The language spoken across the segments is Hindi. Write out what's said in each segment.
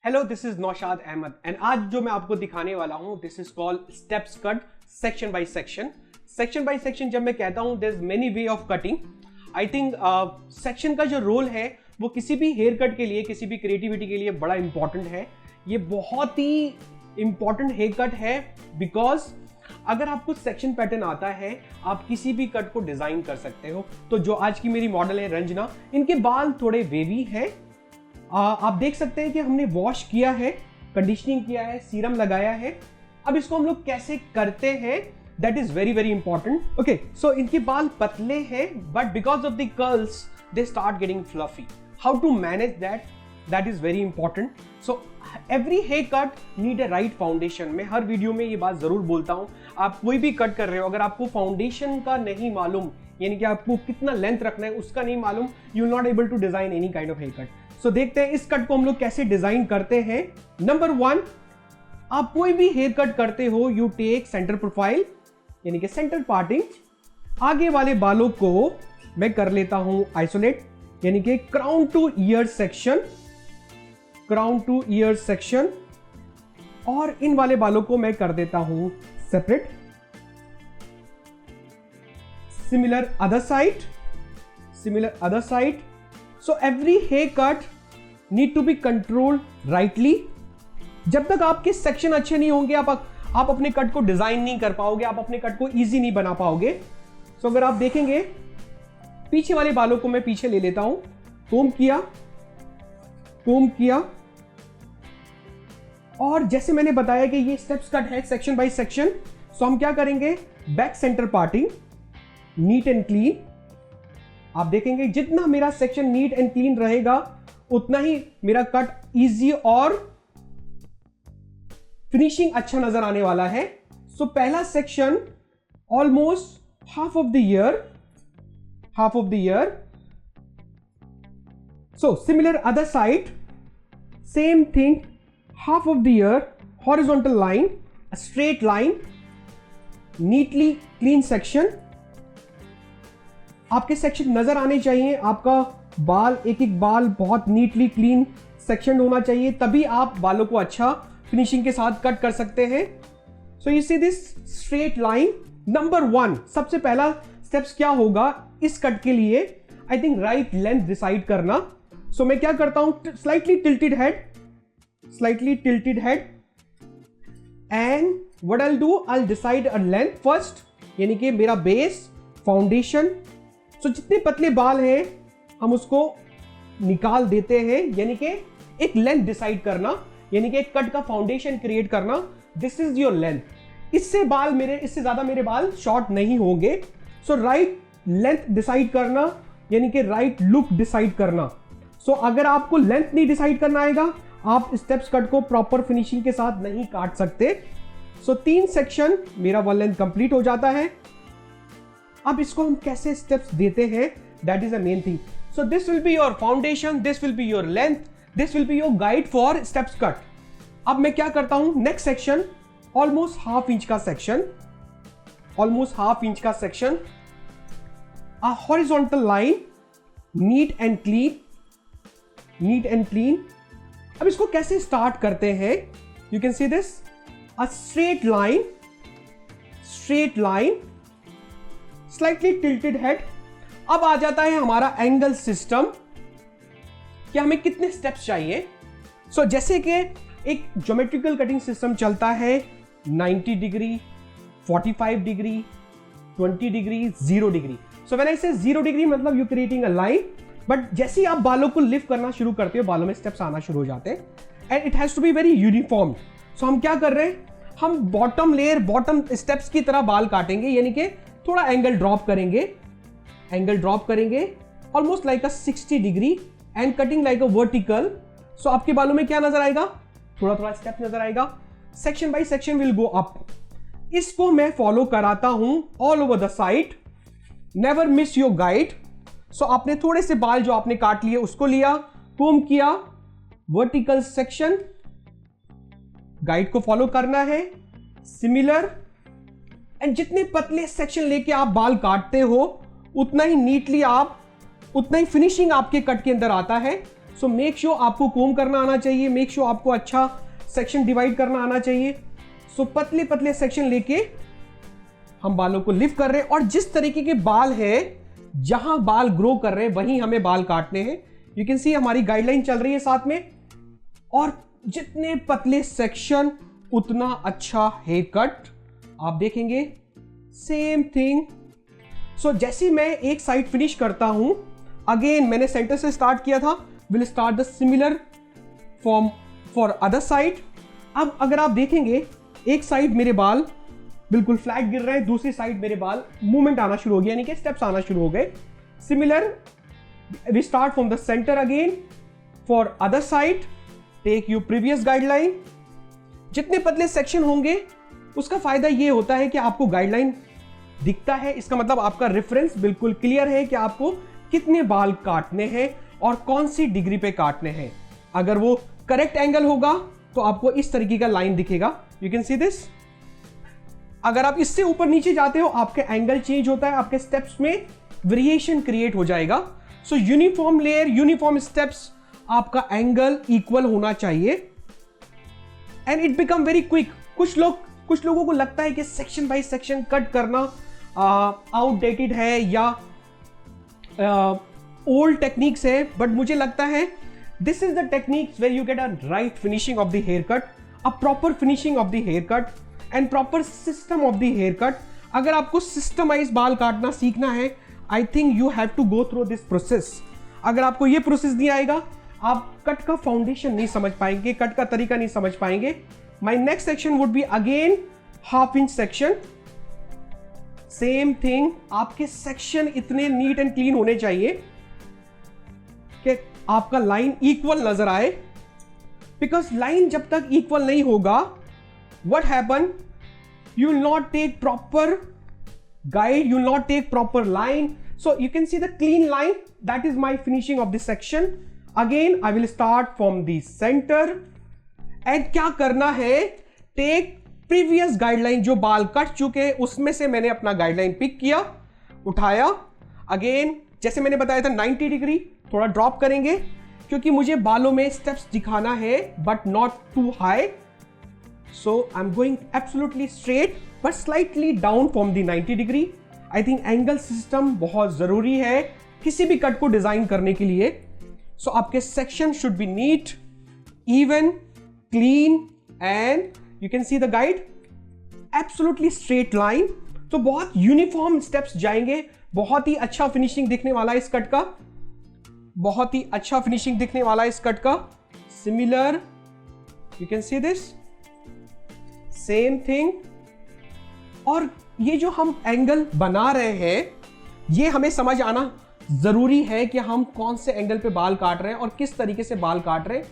Hello, this is Naushad Ahmad and आज जो मैं आपको दिखाने वाला हूं this is called steps cut section by section. Section by section जब मैं कहता हूं there is many way of cutting. I think section का जो रोल है वो किसी भी हेयर कट के लिए, किसी भी क्रिएटिविटी के लिए बड़ा इंपॉर्टेंट है। ये बहुत ही इंपॉर्टेंट हेयर कट है बिकॉज अगर आपको सेक्शन पैटर्न आता है आप किसी भी कट को डिजाइन कर सकते हो। तो जो आज की मेरी मॉडल है रंजना, इनके बाल थोड़े वेवी हैं। आप देख सकते हैं कि हमने वॉश किया है, कंडीशनिंग किया है, सीरम लगाया है। अब इसको हम लोग कैसे करते हैं that is very very important. Okay, so इनके बाल पतले हैं but because of the curls they start getting fluffy. How to manage that is very important. So every hair cut need a right foundation. मैं हर वीडियो में ये बात जरूर बोलता हूं, आप कोई भी कट कर रहे हो अगर आपको फाउंडेशन का नहीं मालूम, यानी कि आपको कितना लेंथ रखना है उसका नहीं मालूम, you will not able to design any kind of hair cut. So देखते हैं इस कट को हम लोग कैसे डिजाइन करते हैं। नंबर 1, आप कोई भी हेयर कट करते हो यू टेक सेंटर प्रोफाइल यानी कि सेंटर पार्टिंग। आगे वाले बालों को मैं कर लेता हूं आइसोलेट यानी कि crown two year section, crown two year section, और इन वाले बालों को मैं कर देता हूं separate. Similar other side, similar other side. So every haircut need to be controlled rightly। जब तक आपके सेक्शन अच्छे नहीं होंगे आप अपने कट को डिजाइन नहीं कर पाओगे, आप अपने कट को इजी नहीं बना पाओगे। So अगर आप देखेंगे पीछे वाले बालों को मैं पीछे ले लेता हूं, कोम किया, कोम किया, और जैसे मैंने बताया कि ये स्टेप्स कट है सेक्शन बाय सेक्शन। सो हम क्या करेंगे, back centre parting, neat and clean. आप देखेंगे जितना मेरा सेक्शन नीट एंड क्लीन रहेगा उतना ही मेरा कट इजी और फिनिशिंग अच्छा नजर आने वाला है। सो पहला section almost half of the year, half of the year. So similar other side, same thing, half of the year, horizontal line, straight line, neatly clean section. आपके सेक्शन नजर आने चाहिए, आपका बाल एक एक बाल बहुत नीटली क्लीन सेक्शन होना चाहिए, तभी आप बालों को अच्छा फिनिशिंग के साथ कट कर सकते हैं। So you see this straight line. Number 1, सबसे पहला स्टेप्स क्या होगा इस कट के लिए, I think right length decide करना। सो मैं क्या करता हूं, slightly tilted head, slightly tilted head, and what I will do, I will decide a length first, यानी कि मेरा बेस, फाउंडेशन। तो जितने पतले बाल हैं हम उसको निकाल देते हैं, यानी कि एक लेंथ डिसाइड करना, यानी कि एक कट का फाउंडेशन क्रिएट करना। This is your length. इससे बाल मेरे, इससे ज्यादा मेरे बाल शॉर्ट नहीं होंगे। सो राइट लेंथ डिसाइड करना यानी कि राइट लुक डिसाइड करना। सो अगर आपको लेंथ नहीं डिसाइड करना आएगा आप स्टेप्स कट को प्रॉपर फिनिशिंग के साथ नहीं काट सकते। सो 3 सेक्शन मेरा वन लेंथ कंप्लीट हो जाता है। अब इसको हम कैसे स्टेप्स देते हैं that is a main thing. So this will be your foundation, this will be your length, this will be your guide for steps cut. अब मैं क्या करता हूं, next section almost half inch का सेक्शन, ऑलमोस्ट हाफ इंच का section, a horizontal line, NEET and clean, NEET and clean. अब इसको कैसे स्टार्ट करते हैं, you can see this, a straight line, straight line, slightly tilted head. अब आ जाता है हमारा एंगल सिस्टम कि हमें कितने स्टेप्स चाहिए। सो जैसे कि एक ज्योमेट्रिकल कटिंग सिस्टम चलता है 90 degree, 45 degree, 20 degree, 0 degree. So when I से 0 डिग्री मतलब you creating a line, but जैसे ही आप बालों को लिफ्ट करना शुरू करते हो बालों में स्टेप्स आना शुरू हो जाते हैं and it has to be very uniform. So हम क्या कर रहे हैं, हम बॉटम लेयर, बॉटम स्टेप्स की तरह बाल काटेंगे, यानी कि थोड़ा एंगल ड्रॉप करेंगे, एंगल ड्रॉप करेंगे almost like a 60 degree and cutting like a vertical. So आपके बालों में क्या नजर आएगा, थोड़ा थोड़ा स्टेप नजर आएगा। Section by section will go up. इसको मैं फॉलो कराता हूं all over the side, never miss your guide. So आपने थोड़े से बाल जो आपने काट लिए उसको लिया, कोम किया, वर्टिकल सेक्शन, गाइड को फॉलो करना है, सिमिलर, एंड जितने पतले सेक्शन लेके आप बाल काटते हो उतना ही नीटली आप, उतना ही फिनिशिंग आपके कट के अंदर आता है। सो मेक श्योर आपको कोम करना आना चाहिए, मेक श्योर आपको अच्छा सेक्शन डिवाइड करना आना चाहिए। सो पतले पतले सेक्शन लेके हम बालों को लिफ्ट कर रहे हैं, और जिस तरीके के बाल है, जहां बाल ग्रो कर रहे हैं वहीं हमें बाल काटने हैं। यू कैन सी हमारी गाइडलाइन चल रही है साथ में, और जितने पतले सेक्शन उतना अच्छा हेयर कट आप देखेंगे। Same thing. सो जैसे मैं एक साइड फिनिश करता हूं, अगेन मैंने सेंटर से स्टार्ट किया था, will start the similar form for other side. अब अगर आप देखेंगे, एक साइड मेरे बाल बिल्कुल फ्लैट गिर रहे हैं, दूसरी साइड मेरे बाल मूवमेंट आना शुरू हो गया, यानी कि स्टेप्स आना शुरू हो गए। Similar we start from the centre again for other side, take you previous guideline. जितने पतले सेक्शन होंगे उसका फायदा ये होता है कि आपको गाइडलाइन दिखता है, इसका मतलब आपका रेफरेंस बिल्कुल क्लियर है कि आपको कितने बाल काटने हैं और कौन सी डिग्री पे काटने हैं। अगर वो करेक्ट एंगल होगा तो आपको इस तरीके का लाइन दिखेगा, यू कैन सी दिस। अगर आप इससे ऊपर नीचे जाते हो, आपके एंगल चेंज होता है, आपके स्टेप्स में वेरिएशन क्रिएट हो जाएगा। So uniform layer, uniform steps, आपका एंगल इक्वल होना चाहिए, and it become very quick. कुछ लोगों को लगता है कि सेक्शन बाय सेक्शन कट करना आउटडेटेड है या ओल्ड टेक्निक्स है, बट मुझे लगता है this is the techniques where you get a right finishing of the hair cut, a proper finishing of the hair cut and proper system of the hair cut. अगर आपको सिस्टमाइज बाल काटना सीखना है, I think you have to go through this process. अगर आपको ये प्रोसेस नहीं आएगा, आप कट का फाउंडेशन नहीं समझ पाएंगे, कट का तरीका नहीं समझ पाएंगे। My next section would be again half inch section. Same thing, आपके सेक्शन इतने नीट एंड क्लीन होने चाहिए कि आपका लाइन इक्वल नजर आए, बिकॉज लाइन जब तक इक्वल नहीं होगा, what happen, you will not take proper guide, you will not take proper line. So you can see the clean line, that is my finishing of this section. Again I will start from the center, and क्या करना है, take previous guideline, जो बाल कट चुके उसमें से मैंने अपना गाइडलाइन पिक किया, उठाया। अगेन जैसे मैंने बताया था 90 डिग्री थोड़ा ड्रॉप करेंगे, क्योंकि मुझे बालों में स्टेप्स दिखाना है but not too high. So I'm going absolutely straight but slightly down from the 90 degree. I think angle system बहुत जरूरी है किसी भी कट को डिजाइन करने के लिए। So आपके section should be neat, even, clean, and you can see the guide, absolutely straight line. तो बहुत यूनिफॉर्म स्टेप्स जाएंगे, बहुत ही अच्छा फिनिशिंग दिखने वाला है इस कट का, बहुत ही अच्छा फिनिशिंग दिखने वाला है इस कट का। Similar, you can see this, same thing. और ये जो हम एंगल बना रहे हैं, ये हमें समझ आना जरूरी है कि हम कौन से एंगल पे बाल काट रहे हैं और किस तरीके से बाल काट रहे हैं।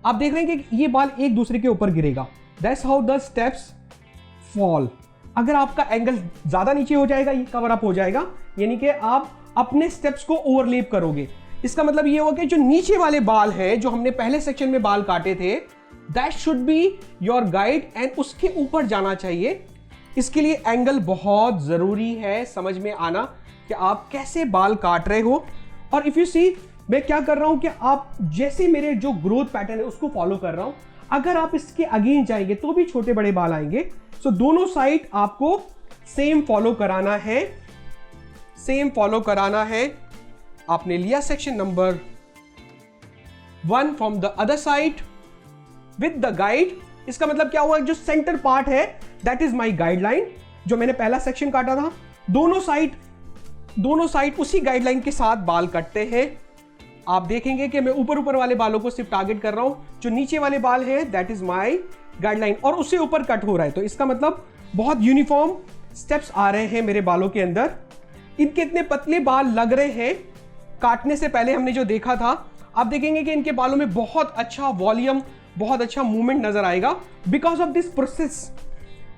आप देख रहे हैं कि ये बाल एक दूसरे के ऊपर गिरेगा, that's how the steps fall. अगर आपका एंगल ज्यादा नीचे हो जाएगा, ये कवर अप हो जाएगा, यानी कि आप अपने स्टेप्स को ओवरलैप करोगे। इसका मतलब ये होगा कि जो नीचे वाले बाल हैं, जो हमने पहले सेक्शन में बाल काटे थे, that should be your guide, and उसके ऊपर जाना चाहिए। इसके लिए एंगल बहुत जरूरी है समझ में आना कि आप कैसे बाल काट रहे हो। और इफ यू सी, मैं क्या कर रहा हूं कि आप जैसे मेरे जो ग्रोथ पैटर्न है उसको फॉलो कर रहा हूं। अगर आप इसके अगेंस्ट जाएंगे तो भी छोटे बड़े बाल आएंगे। सो दोनों साइड आपको सेम फॉलो कराना है, सेम फॉलो कराना है। आपने लिया section number 1 from the other side with the guide. इसका मतलब क्या हुआ, जो सेंटर पार्ट है दैट इज माय गाइडलाइन, जो मैंने पहला सेक्शन काटा था। दोनों साइड उसी गाइडलाइन के साथ बाल कटते हैं। आप देखेंगे कि मैं ऊपर वाले बालों को सिर्फ टारगेट कर रहा हूं, जो नीचे वाले बाल हैं दैट इज माय गाइडलाइन, और उससे ऊपर कट हो रहा है। तो इसका मतलब बहुत यूनिफॉर्म स्टेप्स आ रहे हैं मेरे बालों के अंदर। इनके इतने पतले बाल लग रहे हैं, काटने से पहले हमने जो देखा था, आप देखेंगे कि इनके बालों में बहुत अच्छा वॉल्यूम, बहुत अच्छा मूवमेंट नजर आएगा because of this process.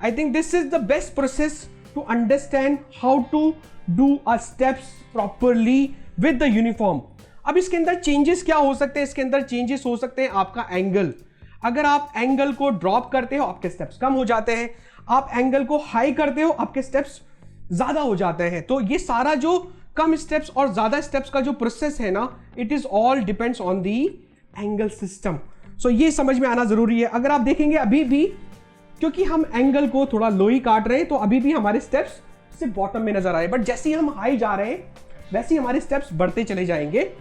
I think this is the best process to understand how to do a steps properly with the uniform. अब इसके अंदर चेंजेस क्या हो सकते हैं, इसके अंदर चेंजेस हो सकते हैं आपका एंगल। अगर आप एंगल को ड्रॉप करते हो आपके स्टेप्स कम हो जाते हैं, आप एंगल को हाई करते हो आपके स्टेप्स ज्यादा हो जाते हैं। तो ये सारा जो कम स्टेप्स और ज्यादा स्टेप्स का जो प्रोसेस है ना, it is all depends on the angle system. So ये समझ में आना जरूरी है। अगर आप देखेंगे अभी भी, क्योंकि हम एंगल को थोड़ा लो ही काट रहे हैं, तो अभी भी हमारे स्टेप्स सिर्फ बॉटम में नजर आ रहे हैं, बट जैसे ही हम हाई जा रहे हैं वैसे ही हमारे स्टेप्स बढ़ते चले जाएंगे।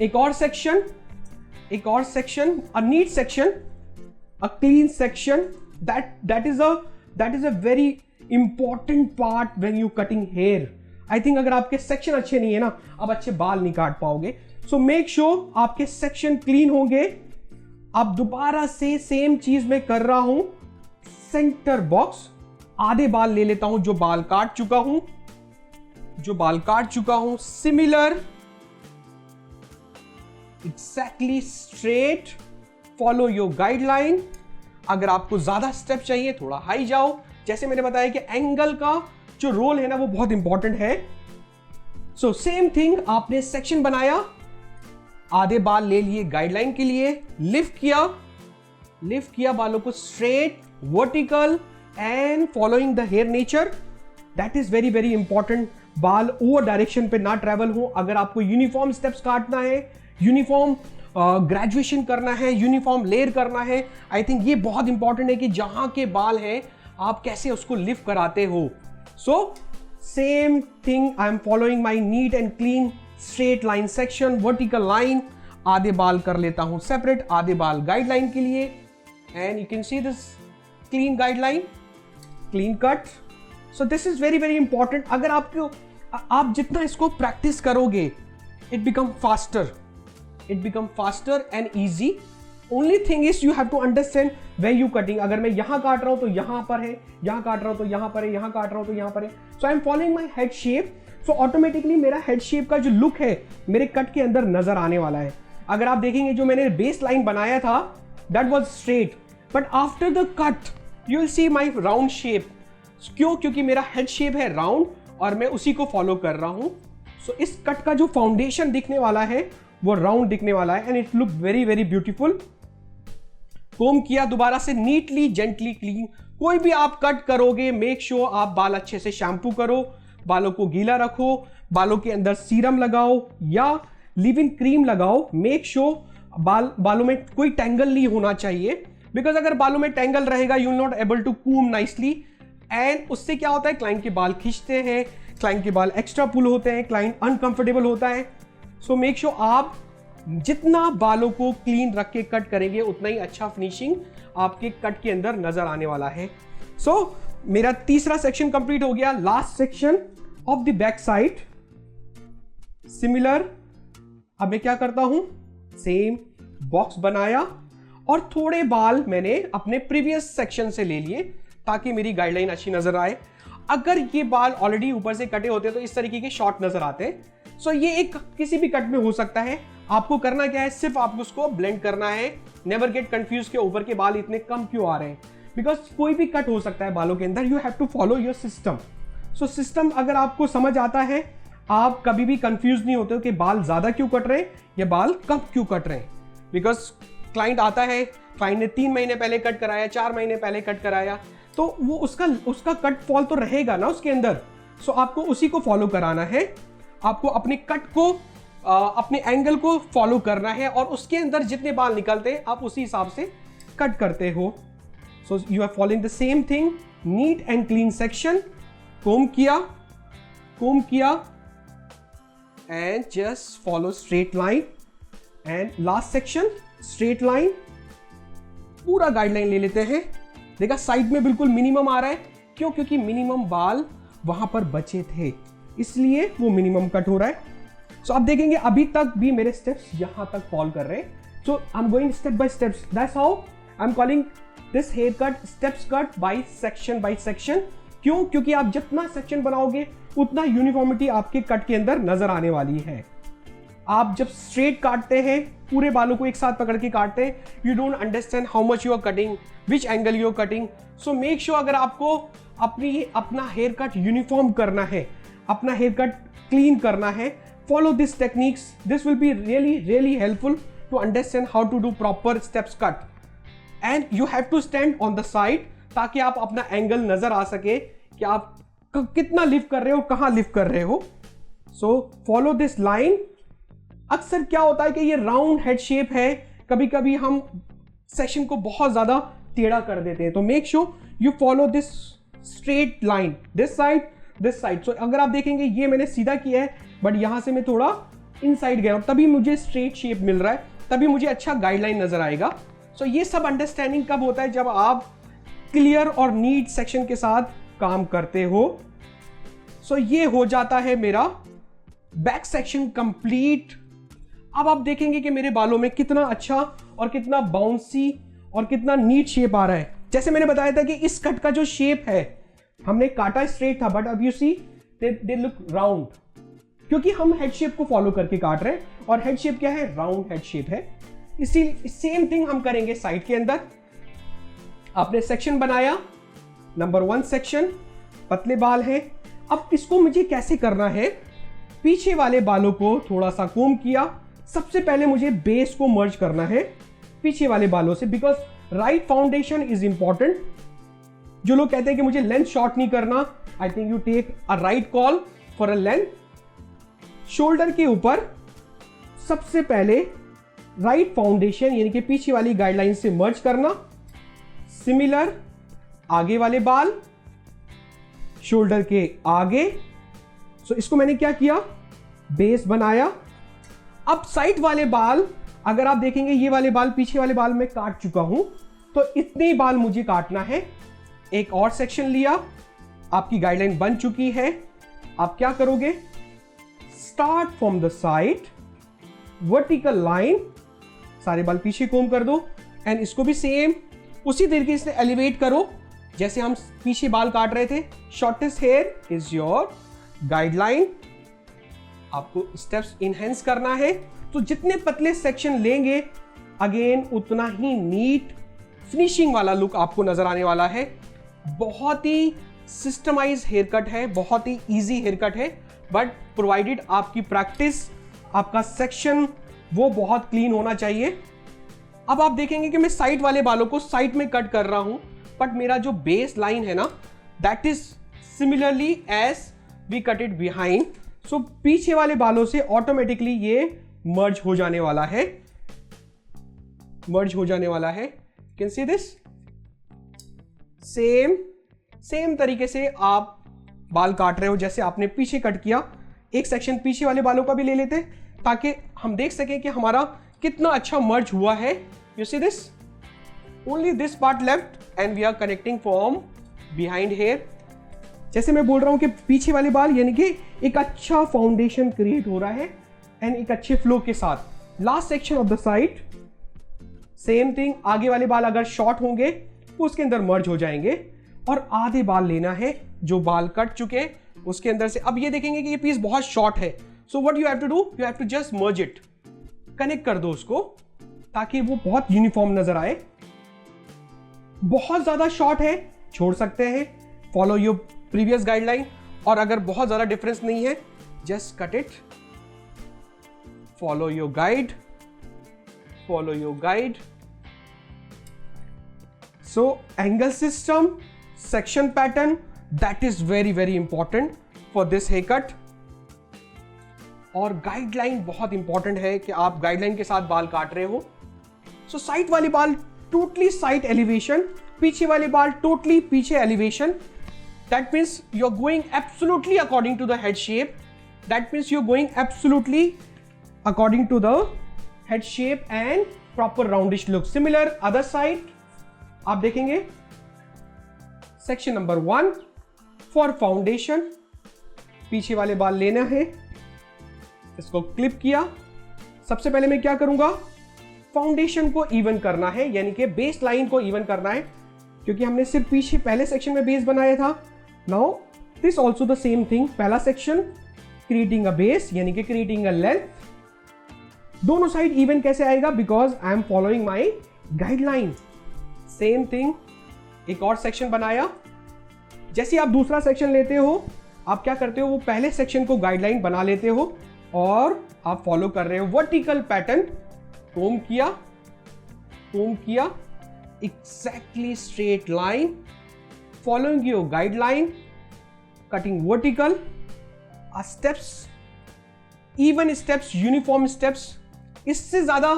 एक और section, a neat section, a clean section, that is a very important part when you cutting hair. I think अगर आपके सेक्शन अच्छे नहीं है ना, आप अच्छे बाल नहीं काट पाओगे। सो मेक श्योर आपके सेक्शन क्लीन होंगे। अब दोबारा से सेम चीज मैं कर रहा हूं, सेंटर बॉक्स, आधे बाल ले लेता हूं जो बाल काट चुका हूं, similar, exactly straight, follow your guideline. अगर आपको ज्यादा स्टेप चाहिए थोड़ा हाई जाओ। जैसे मैंने बताया कि एंगल का जो रोल है ना वो बहुत इंपॉर्टेंट है। सो सेम थिंग, आपने सेक्शन बनाया, आधे बाल ले लिए गाइडलाइन के लिए, लिफ्ट किया बालों को straight, vertical and following the hair nature. That is very very important. बाल ओवर डायरेक्शन पे ना ट्रेवल हो। अगर आपको यूनिफॉर्म स्टेप्स काटना है, यूनिफॉर्म ग्रेजुएशन करना है, यूनिफॉर्म लेयर करना है, आई थिंक ये बहुत इंपॉर्टेंट है कि जहां के बाल हैं आप कैसे उसको लिफ्ट कराते हो। So same thing, I am following my NEET and clean straight line section, vertical line. आधे बाल कर लेता हूं सेपरेट, आधे बाल गाइडलाइन के लिए, and you can see this clean guideline, clean cut. So this is very very important. अगर आप जितना इसको प्रैक्टिस करोगे, it become faster and easy. Only thing is you have to understand where you cutting. अगर मैं यहां काट रहा हूं तो यहां पर है, यहां काट रहा हूं तो यहां पर है, यहां काट रहा हूं तो यहां पर है। So I am following my head shape. So automatically मेरा head shape का जो look है मेरे कट के अंदर नजर आने वाला है। अगर आप देखेंगे जो मैंने बेस लाइन बनाया था that was straight, but after the cut you will see my round shape. क्यों? क्योंकि मेरा head shape है round और मैं उसी को फॉलो कर रहा हूं। So इस कट का जो फाउंडेशन दिखने वाला है वो राउंड दिखने वाला है, and it look very very beautiful. Comb किया दोबारा से, नीटली जेंटली क्लीन। कोई भी आप कट करोगे, मेक श्योर आप बाल अच्छे से शैम्पू करो, बालों को गीला रखो, बालों के अंदर सीरम लगाओ या लिव इन क्रीम लगाओ। मेक श्योर बालों में कोई टैंगल नहीं होना चाहिए, बिकॉज अगर बालों में टैंगल रहेगा you will not able to comb nicely, and उससे क्या होता है, क्लाइंट के बाल खींचते हैं, क्लाइंट के बाल एक्स्ट्रा पुल होते हैं, क्लाइंट अनकंफर्टेबल होता है। सो मेक श्योर आप जितना बालों को क्लीन रख के कट करेंगे उतना ही अच्छा फिनिशिंग आपके कट के अंदर नजर आने वाला है। सो मेरा तीसरा सेक्शन कंप्लीट हो गया। Last section of the back side, similar. अब मैं क्या करता हूं, सेम बॉक्स बनाया और थोड़े बाल मैंने अपने प्रीवियस सेक्शन से ले लिए ताकि मेरी गाइडलाइन अच्छी नजर आए। अगर ये बाल ऑलरेडी ऊपर से कटे होते तो इस तरीके के शॉर्ट नजर आते। सो ये एक किसी भी कट में हो सकता है। आपको करना क्या है, सिर्फ आपको उसको ब्लेंड करना है। नेवर गेट कंफ्यूज के ऊपर के बाल इतने कम क्यों आ रहे हैं, बिकॉज कोई भी कट हो सकता है बालों के अंदर। You have to follow your system. So system अगर आपको समझ आता है, आप कभी भी कंफ्यूज नहीं होते हो कि बाल ज्यादा क्यों कट रहे हैं या बाल कम क्यों कट रहे हैं। बिकॉज क्लाइंट आता है, क्लाइंट ने 3 महीने पहले कट कराया, 4 महीने पहले कट कराया, तो वो उसका कट फॉल तो रहेगा ना उसके अंदर। सो आपको उसी को फॉलो कराना है। आपको अपने कट को, अपने एंगल को फॉलो करना है और उसके अंदर जितने बाल निकलते हैं आप उसी हिसाब से कट करते हो। So you are following the same thing, neat and clean section. Comb किया and just follow straight line, and last section straight line. पूरा गाइडलाइन ले लेते हैं। देखा साइड में बिल्कुल मिनिमम आ रहा है, क्यों? क्योंकि मिनिमम बाल वहां पर बचे थे, इसलिए वो मिनिमम कट हो रहा है। सो आप देखेंगे अभी तक भी मेरे स्टेप्स यहां तक फॉल कर रहे हैं। So I am going step by steps. That's how I am calling this hair cut steps cut by section. क्यों? क्योंकि आप जितना सेक्शन बनाओगे उतना यूनिफॉर्मिटी आपके कट के अंदर नजर आने वाली है। आप जब स्ट्रेट काटते हैं, पूरे बालों को एक साथ पकड़ के काटते हैं, you don't understand how much you are cutting, which angle you are cutting. So make sure अगर आपको अपना हेयर कट यूनिफॉर्म करना है, अपना हेयर कट क्लीन करना है, follow these techniques. This will be really helpful to understand how to do proper steps cut. And you have to stand on the side ताकि आप अपना एंगल नजर आ सके कि आप कितना लिफ्ट कर रहे हो, कहां लिफ्ट कर रहे हो। सो फॉलो दिस लाइन। अक्सर क्या होता है कि ये राउंड हेड शेप है, कभी कभी हम सेक्शन को बहुत ज्यादा टेढ़ा कर देते हैं, तो make sure you follow this straight line, this side. So अगर आप देखेंगे ये मैंने सीधा किया है, बट यहां से मैं थोड़ा इनसाइड गया हूं, तभी मुझे स्ट्रेट शेप मिल रहा है, तभी मुझे अच्छा गाइडलाइन नजर आएगा। सो ये सब अंडरस्टैंडिंग कब होता है, जब आप क्लियर और नीट सेक्शन के साथ काम करते हो। सो ये हो जाता है मेरा बैक सेक्शन कंप्लीट। अब आप देखेंगे कि मेरे बालों में कितना अच्छा और कितना बाउंसी और कितना नीट शेप आ रहा है। जैसे मैंने बताया था कि इस कट का जो शेप है, हमने काटा स्ट्रेट था, बट अब you see they look round, क्योंकि हम हेड शेप को फॉलो करके काट रहे हैं, और हेड शेप क्या है, राउंड हेड शेप है। इसी सेम थिंग हम करेंगे साइड के अंदर। आपने सेक्शन बनाया, नंबर 1 सेक्शन, पतले बाल हैं। अब इसको मुझे कैसे करना है, पीछे वाले बालों को थोड़ा सा कोम किया। सबसे पहले मुझे बेस को मर्ज करना है पीछे वाले बालों से, because right foundation is important. जो लोग कहते हैं कि मुझे लेंथ शॉर्ट नहीं करना, I think you take a right call for a length. Shoulder के ऊपर सबसे पहले राइट फाउंडेशन यानी कि पीछे वाली गाइडलाइन से मर्ज करना। सिमिलर आगे वाले बाल शोल्डर के आगे। सो इसको मैंने क्या किया, बेस बनाया। अब साइड वाले बाल, अगर आप देखेंगे ये वाले बाल, पीछे वाले बाल मैं काट चुका हूं, तो इतने बाल मुझे काटना है। एक और सेक्शन लिया, आपकी गाइडलाइन बन चुकी है। आप क्या करोगे, start from the side, vertical line, सारे बाल पीछे कोम कर दो, एंड इसको भी सेम उसी तरीके से एलिवेट करो जैसे हम पीछे बाल काट रहे थे। Shortest here is your guideline. आपको स्टेप्स इनहेंस करना है, तो जितने पतले सेक्शन लेंगे, अगेन उतना ही नीट फिनिशिंग वाला लुक आपको नजर आने वाला है। बहुत ही सिस्टमाइज हेयर कट है, बहुत ही इजी हेयर कट है, बट प्रोवाइडेड आपकी प्रैक्टिस, आपका सेक्शन वो बहुत क्लीन होना चाहिए। अब आप देखेंगे कि मैं साइड वाले बालों को साइड में कट कर रहा हूं, बट मेरा जो बेस लाइन है ना, that is similarly as we cut it behind. So पीछे वाले बालों से ऑटोमेटिकली ये मर्ज हो जाने वाला है, मर्ज हो जाने वाला है। Can see this. सेम तरीके से आप बाल काट रहे हो जैसे आपने पीछे कट किया। एक सेक्शन पीछे वाले बालों का भी ले लेते ताकि हम देख सकें कि हमारा कितना अच्छा मर्ज हुआ है। You see this, only this part left and we are connecting from behind hair. जैसे मैं बोल रहा हूं कि पीछे वाले बाल यानी कि एक अच्छा फाउंडेशन क्रिएट हो रहा है एंड एक अच्छे फ्लो के साथ। Last section of the side, same thing. आगे वाले बाल अगर शॉर्ट होंगे तो उसके अंदर मर्ज हो जाएंगे, और आधे बाल लेना है जो बाल कट चुके उसके अंदर से। अब ये देखेंगे कि ये पीस बहुत शॉर्ट है, so what you have to do, you have to just merge it, connect कर दो उसको ताकि वो बहुत यूनिफॉर्म नजर आए। बहुत ज्यादा शॉर्ट है, छोड़ सकते हैं, फॉलो योर प्रीवियस गाइडलाइन। और अगर बहुत ज्यादा डिफरेंस नहीं है, just cut it, follow your guide, follow your guide. So angle system, section pattern, that is very very important for this hair cut. और गाइडलाइन बहुत इंपॉर्टेंट है कि आप गाइडलाइन के साथ बाल काट रहे हो। सो साइड वाले बाल टोटली साइड एलिवेशन, पीछे वाले बाल टोटली पीछे elevation. That means you're going absolutely according to the head shape. That means you're going absolutely according to the head shape and proper roundish look. Similar other side, आप देखेंगे section number 1 for foundation, पीछे वाले बाल लेना है, इसको क्लिप किया। सबसे पहले मैं क्या करूंगा, फाउंडेशन को इवन करना है, यानी कि बेस लाइन को इवन करना है, क्योंकि हमने सिर्फ पीछे पहले सेक्शन में बेस बनाया था। Now this also the same thing, पहला सेक्शन creating a base यानी कि creating a length। दोनों साइड इवन कैसे आएगा, because I am following my guideline. Same thing, एक और सेक्शन बनाया। जैसे आप दूसरा सेक्शन लेते हो, आप क्या करते हो, वो पहले सेक्शन को गाइडलाइन बना लेते हो और आप फॉलो कर रहे हो वर्टिकल पैटर्न। कोम किया, कोम किया, exactly straight line, following your guideline, cutting vertical, steps, even steps, uniform steps. इससे ज्यादा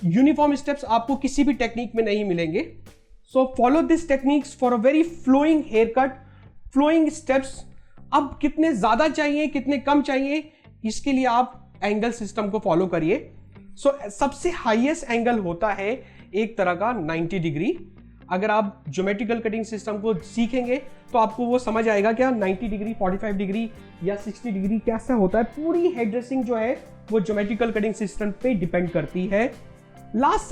यूनिफॉर्म स्टेप्स आपको किसी भी टेक्निक में नहीं मिलेंगे. So follow this techniques for a very flowing hair cut, flowing steps. अब कितने ज्यादा चाहिए कितने कम चाहिए इसके लिए आप एंगल सिस्टम को फॉलो करिए. सो सबसे हाईएस्ट एंगल होता है एक तरह का 90 डिग्री. अगर आप ज्योमेट्रिकल कटिंग सिस्टम को सीखेंगे तो आपको वो समझ आएगा क्या 90 डिग्री, 45 डिग्री या 60 डिग्री कैसा होता है. पूरी हेयर ड्रेसिंग जो है वो ज्योमेट्रिकल कटिंग सिस्टम पे डिपेंड करती है. Last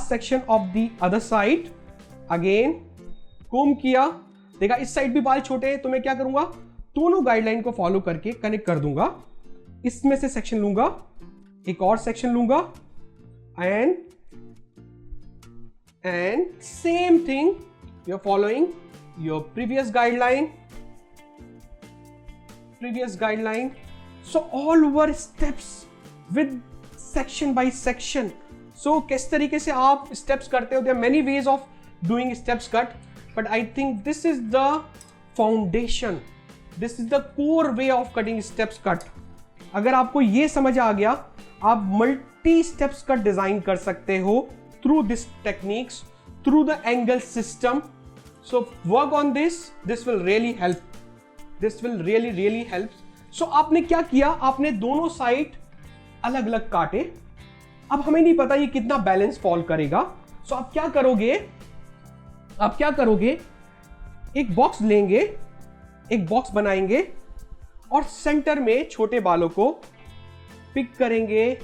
section of the other side. Again comb किया, देखा इस साइड भी बाल छोटे हैं तो मैं क्या करूंगा, दोनों गाइडलाइन को फॉलो करके कनेक्ट कर दूंगा. इसमें से सेक्शन लूंगा, एक और सेक्शन लूंगा, and same thing you're following your previous guideline. So all over steps with section by section. So किस तरीके से आप steps करते हो. There are many ways of doing steps cut, but I think this is the foundation. This is the core way of cutting steps cut. अगर आपको ये समझ आ गया, आप मल्टी स्टेप्स कट डिजाइन कर सकते हो through this techniques, through the angle system. So work on this. This will really help. This will really help. So आपने क्या किया, आपने दोनों साइड अलग अलग काटे. अब हमें नहीं पता ये कितना बैलेंस फॉल करेगा. So आप क्या करोगे, एक बॉक्स लेंगे, एक बॉक्स बनाएंगे और सेंटर में छोटे बालों को पिक करेंगे.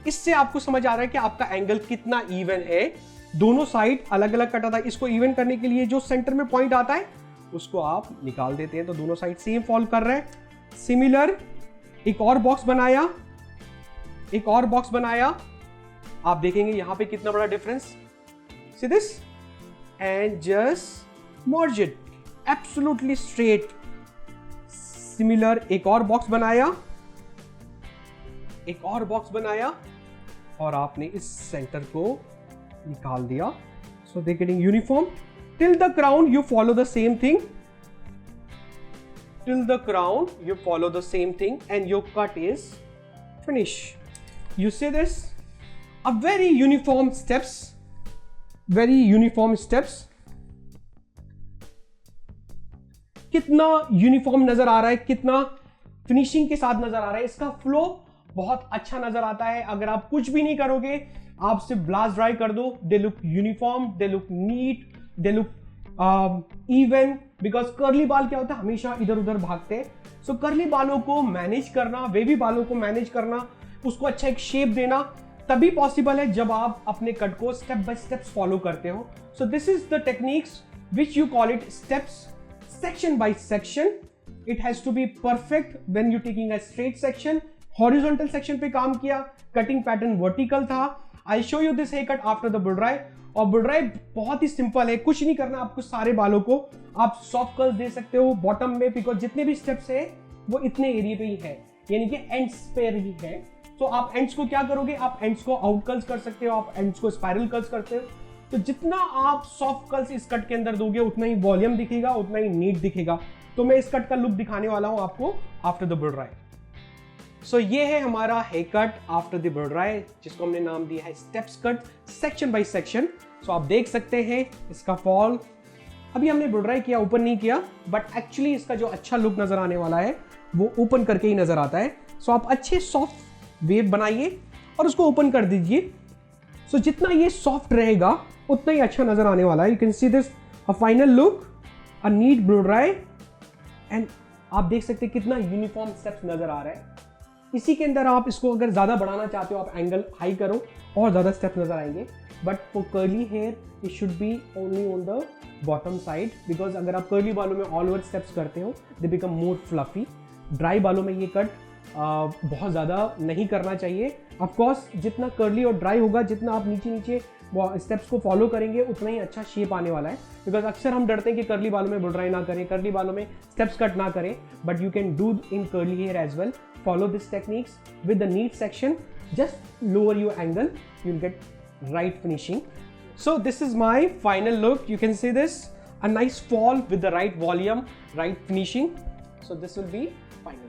इससे आपको समझ आ रहा है कि आपका एंगल कितना इवन है. दोनों साइड अलग अलग कटा था. इसको इवन करने के लिए जो सेंटर में पॉइंट आता है उसको आप निकाल देते हैं तो दोनों साइड सेम फॉल कर रहे हैं. सिमिलर एक और बॉक्स बनाया, आप देखेंगे यहां पे कितना बड़ा difference. See this and just merge it absolutely straight. Similar एक और बॉक्स बनाया और आपने इस सेंटर को निकाल दिया. So they getting uniform. Till the crown you follow the same thing and your cut is finish. You see this a very uniform steps. कितना यूनिफॉर्म नजर आ रहा है, कितना फिनिशिंग के साथ नजर आ रहा है. इसका फ्लो बहुत अच्छा नजर आता है. अगर आप कुछ भी नहीं करोगे, आप सिर्फ ब्लास्ट ड्राई कर दो, they look uniform, they look neat, they look even. Because curly बाल क्या होता है, हमेशा इधर उधर भागते हैं. सो कर्ली बालों को मैनेज करना, वेवी बालों को मैनेज करना, उसको अच्छा एक शेप देना तभी पॉसिबल है जब आप अपने कट को स्टेप बाय स्टेप्स फॉलो करते हो. So this is the techniques which you call it steps, section by section. It has to be perfect when you taking a straight section. Horizontal section पे काम किया, कटिंग पैटर्न वर्टिकल था. I show you this hair cut after the blow dry. और बुल ड्राई बहुत ही सिंपल है, कुछ नहीं करना आपको. सारे बालों को आप सॉफ्ट कर्ल्स दे सकते हो बॉटम में, बिकॉज जितने भी स्टेप्स है वो इतने एरिया पे ही है, यानी कि एंड्स पे ही है. तो आप एंड्स को क्या करोगे, आप एंड्स को आउट कर्ल्स कर सकते हो, आप एंड्स को स्पाइरल कर्ल्स करते हो. तो जितना आप सॉफ्ट कर्ल्स इस कट के अंदर दोगे उतना ही वॉल्यूम दिखेगा, उतना ही नीट दिखेगा. तो मैं इस कट का लुक दिखाने वाला हूं आपको after the blow dry. So ये है हमारा hair cut after the blow dry, जिसको हमने नाम दिया है steps cut, section by section. So आप देख सकते हैं इसका फॉल. अभी हमने बुल ड्राई किया, ओपन नहीं किया, बट एक्चुअली इसका जो अच्छा लुक नजर आने वाला है वो ओपन करके ही नजर आता है. सो आप अच्छे सॉफ्ट वेव बनाइए और उसको ओपन कर दीजिए. सो जितना ये सॉफ्ट रहेगा उतना ही अच्छा नजर आने वाला है. You can see this a final look, a neat blow dry. And आप देख सकते हैं कितना यूनिफॉर्म स्टेप्स नजर आ रहा है. इसी के अंदर आप इसको अगर ज्यादा बढ़ाना चाहते हो, आप एंगल हाई करो और ज्यादा स्टेप्स नजर आएंगे. But for curly hair it should be only on the bottom side, because अगर आप कर्ली बालों में ऑल ओवर स्टेप्स करते हो they become more fluffy. Dry बालों में ये कट बहुत ज़्यादा नहीं करना चाहिए. ऑफकोर्स जितना कर्ली और ड्राई होगा, जितना आप नीचे नीचे स्टेप्स को फॉलो करेंगे उतना ही अच्छा शेप आने वाला है. बिकॉज अक्सर हम डरते हैं कि कर्ली बालों में बुल ड्राई ना करें, कर्ली बालों में स्टेप्स कट ना करें, but you can do in curly hair as well. Follow this techniques with the neat section. Just lower your angle, you'll get right finishing. So this is my final look. You can see this. a nice fall with the right volume, right finishing. So this will be final.